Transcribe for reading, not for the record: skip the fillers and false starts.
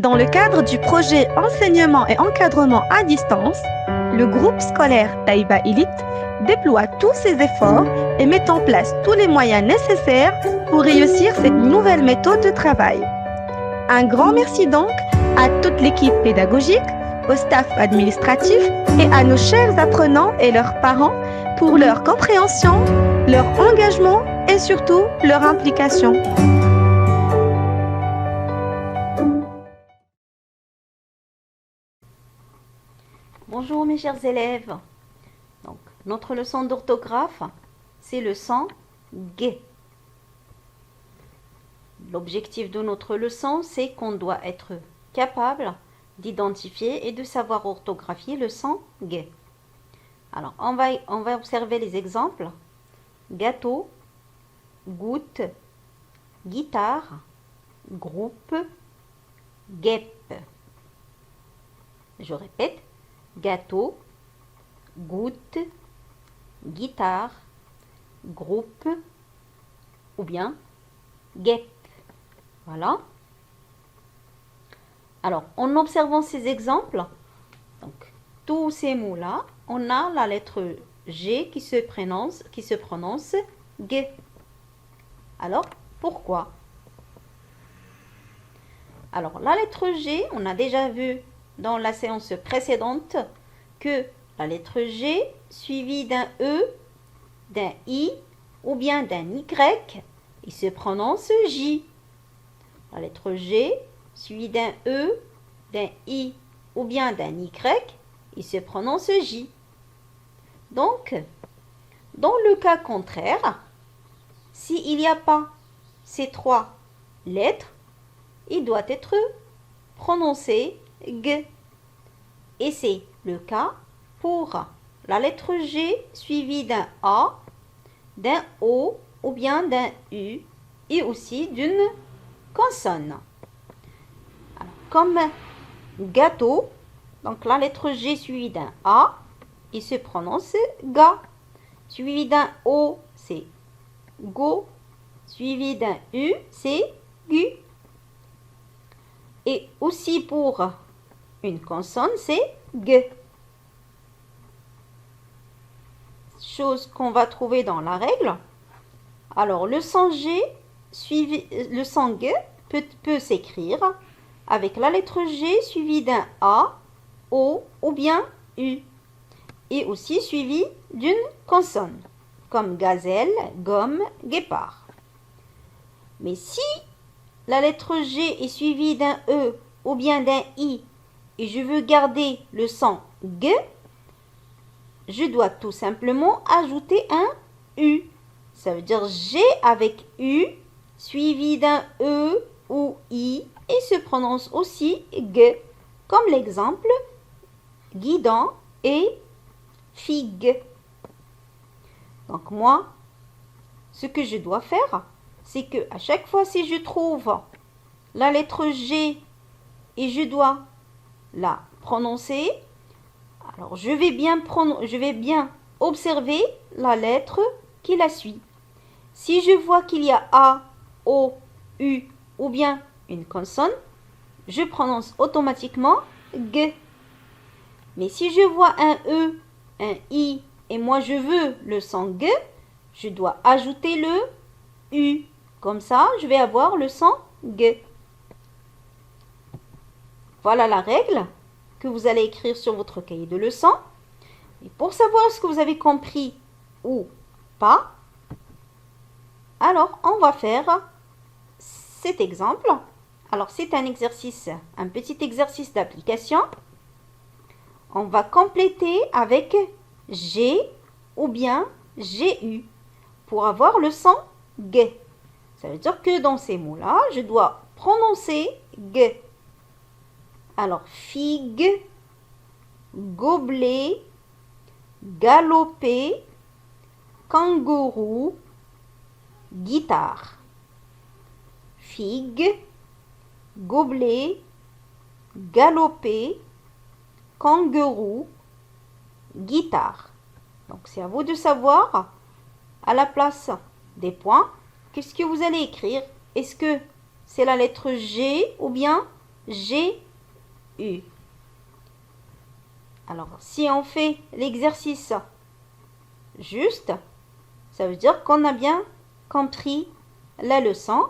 Dans le cadre du projet Enseignement et encadrement à distance, le groupe scolaire Taïba Elite déploie tous ses efforts et met en place tous les moyens nécessaires pour réussir cette nouvelle méthode de travail. Un grand merci donc à toute l'équipe pédagogique, au staff administratif et à nos chers apprenants et leurs parents pour leur compréhension, leur engagement et surtout leur implication. Bonjour mes chers élèves. Donc, notre leçon d'orthographe, c'est le son G. L'objectif de notre leçon, c'est qu'on doit être capable d'identifier et de savoir orthographier le son G. Alors, on va observer les exemples. Gâteau, goutte, guitare, groupe, guêpe. Je répète. Gâteau, goutte, guitare, groupe ou bien guêpe. Voilà. Alors, en observant ces exemples, donc tous ces mots-là, on a la lettre G qui se prononce G. Alors, pourquoi? Alors, la lettre G, on a déjà vu dans la séance précédente que la lettre G suivie d'un E, d'un I ou bien d'un Y, il se prononce J. La lettre G suivie d'un E, d'un I ou bien d'un Y, il se prononce J. Donc, dans le cas contraire, s'il n'y a pas ces trois lettres, il doit être prononcé G. Et c'est le cas pour la lettre G suivie d'un A, d'un O ou bien d'un U et aussi d'une consonne. Alors, comme gâteau, donc la lettre G suivie d'un A, il se prononce ga. Suivi d'un O, c'est go. Suivi d'un U, c'est gu. Et aussi pour une consonne, c'est G. Chose qu'on va trouver dans la règle. Alors, le son G, le son G peut s'écrire avec la lettre G suivie d'un A, O ou bien U. Et aussi suivi d'une consonne, comme gazelle, gomme, guépard. Mais si la lettre G est suivie d'un E ou bien d'un I, et je veux garder le son G, je dois tout simplement ajouter un U. Ça veut dire G avec U, suivi d'un E ou I, et se prononce aussi G, comme l'exemple guidon et figue. Donc moi, ce que je dois faire, c'est que à chaque fois si je trouve la lettre G et je dois la prononcer, alors je vais bien observer la lettre qui la suit. Si je vois qu'il y a A, O, U ou bien une consonne, je prononce automatiquement G. Mais si je vois un E, un I et moi je veux le son G, je dois ajouter le U. Comme ça, je vais avoir le son G. Voilà la règle que vous allez écrire sur votre cahier de leçons. Et pour savoir ce que vous avez compris ou pas, alors on va faire cet exemple. Alors c'est un exercice, un petit exercice d'application. On va compléter avec G ou bien GU pour avoir le son G. Ça veut dire que dans ces mots-là, je dois prononcer G. Alors, figue, gobelet, galoper, kangourou, guitare. Figue, gobelet, galoper, kangourou, guitare. Donc, c'est à vous de savoir, à la place des points, qu'est-ce que vous allez écrire? Est-ce que c'est la lettre G ou bien G, U. Alors, si on fait l'exercice juste, ça veut dire qu'on a bien compris la leçon